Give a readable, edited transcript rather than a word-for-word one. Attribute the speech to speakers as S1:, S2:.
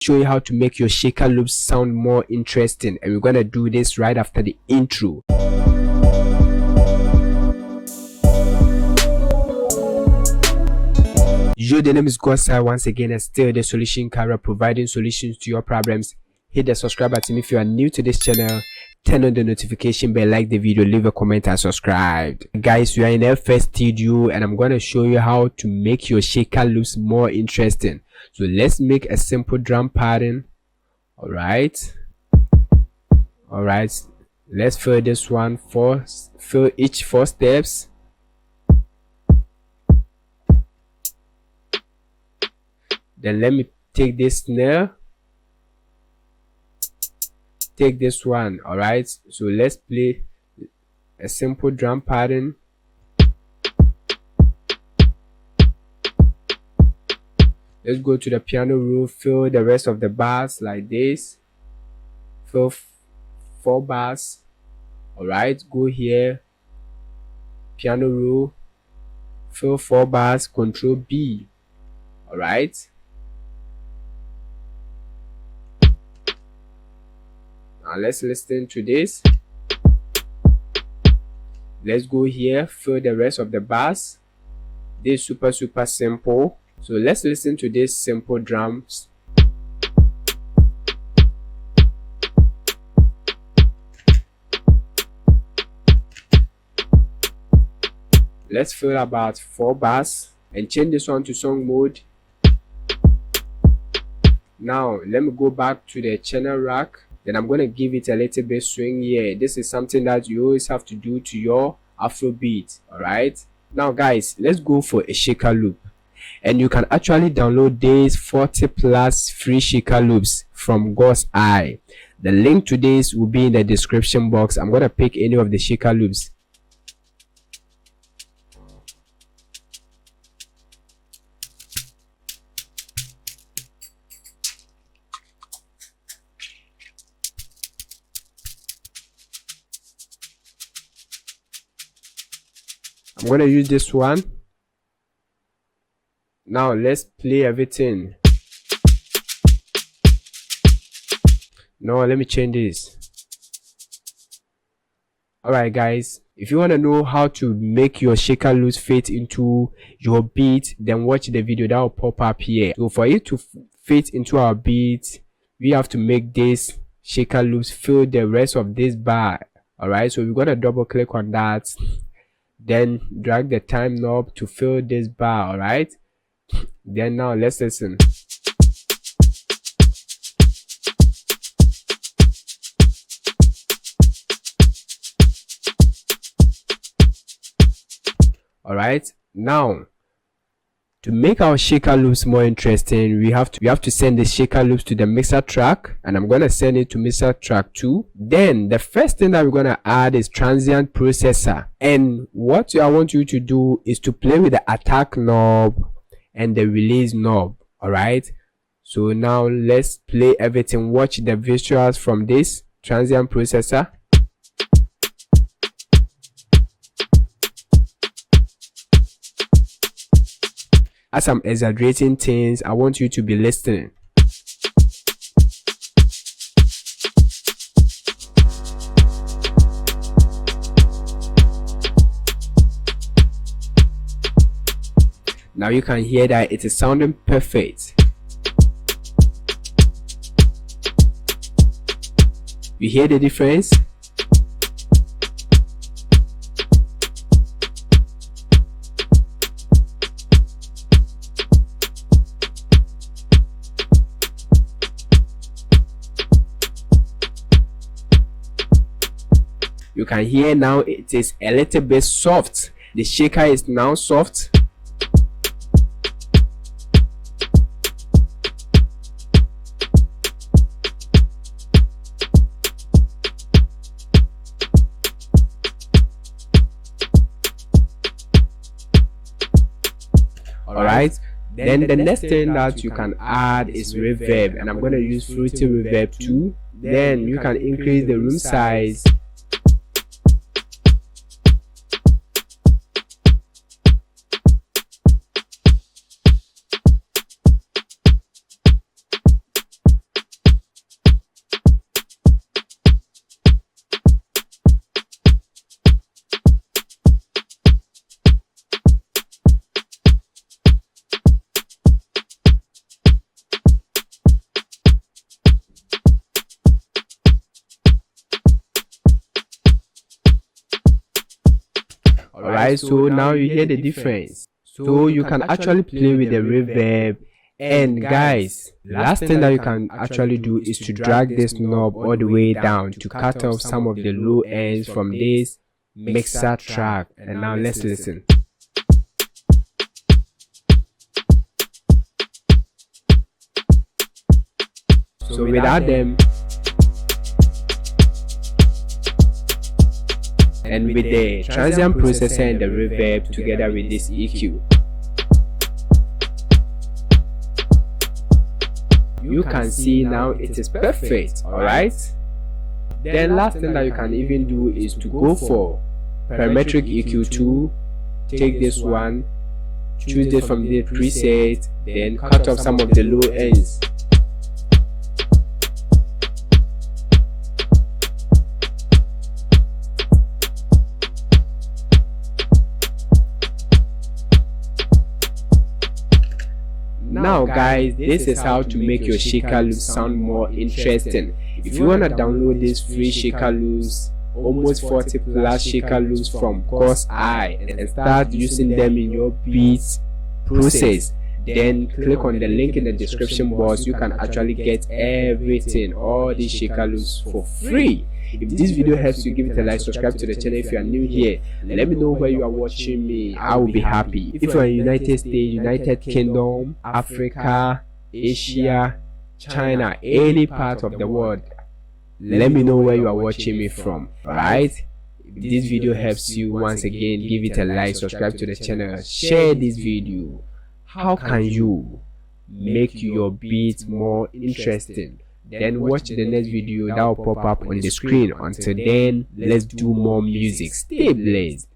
S1: Show you how to make your shaker loops sound more interesting, and we're gonna do this right after the intro. Yo, the name is Godsa once again, and still the solution career, providing solutions to your problems. Hit the subscribe button if you are new to this channel. Turn on the notification bell, like the video, leave a comment and subscribe. Guys, we are in our first studio and I'm going to show you how to make your shaker loops more interesting. So let's make a simple drum pattern. Alright, let's fill this one fill each 4 steps. Then let me take this snare, take this one. Alright, so let's play a simple drum pattern. Let's go to the piano roll, fill the rest of the bars like this, fill 4 bars. Alright, go here, piano roll, fill 4 bars, Control B. Alright, now let's listen to this. Let's go here, fill the rest of the bars. This is super simple. So let's listen to this simple drums. Let's fill about 4 bars and change this one to song mode. Now let me go back to the channel rack. Then I'm going to give it a little bit swing here. This is something that you always have to do to your Afrobeat. Alright, now guys, let's go for a shaker loop. And you can actually download these 40+ free shaker loops from God's Eye. The link to this will be in the description box. I'm going to pick any of the shaker loops. I'm going to use this one. Now let's play everything. No, let me change this. Alright guys, if you want to know how to make your shaker loops fit into your beat, then watch the video that will pop up here. So for it to fit into our beat, we have to make this shaker loops fill the rest of this bar. Alright, so we're going to double click on that, then drag the time knob to fill this bar. Alright, then now let's listen. Alright, now to make our shaker loops more interesting, we have to send the shaker loops to the mixer track, and I'm going to send it to mixer track 2. Then the first thing that we're going to add is transient processor, and what I want you to do is to play with the attack knob and the release knob. Alright, so now let's play everything. Watch the visuals from this transient processor. As I'm exaggerating things, I want you to be listening. Now you can hear that it is sounding perfect. You hear the difference? You can hear now it is a little bit soft. The shaker is now soft. Alright, then the next thing that you can add is reverb, and I'm going to use Fruity Reverb 2. Then you can increase the room size. Alright, so now you hear the difference. So you can actually play with the reverb. And guys, last thing that you can actually do is to drag this knob all the way down to cut off some of the low ends from this mixer track. And now let's listen. So without them and with the transient processor and the reverb together with this EQ, you can see now it is perfect. Alright, then last thing that you can even do is to go for parametric EQ tool. Take this one, choose this from the preset, then cut off some of the low ends. Now guys, this is how to make your shaker loops sound more interesting. If you wanna download this free shaker loops, almost 40 plus shaker loops from Course I, and start using them in your beats process, then click on the link in the description box. You can actually get everything, all these shaker loops for free. If this video helps you, give it a like, subscribe to the channel if you are new here. Let me know where you are watching me. I will be happy. If you are in United States, United Kingdom, Africa, Asia, China, any part of the world, let me know where you are watching me from. Alright, if this video helps you, once again, give it a like, subscribe to the channel, share this video. How can you make your beats more interesting? Then watch the next video that will pop up on the screen. Until then, let's do more music. Stay blessed.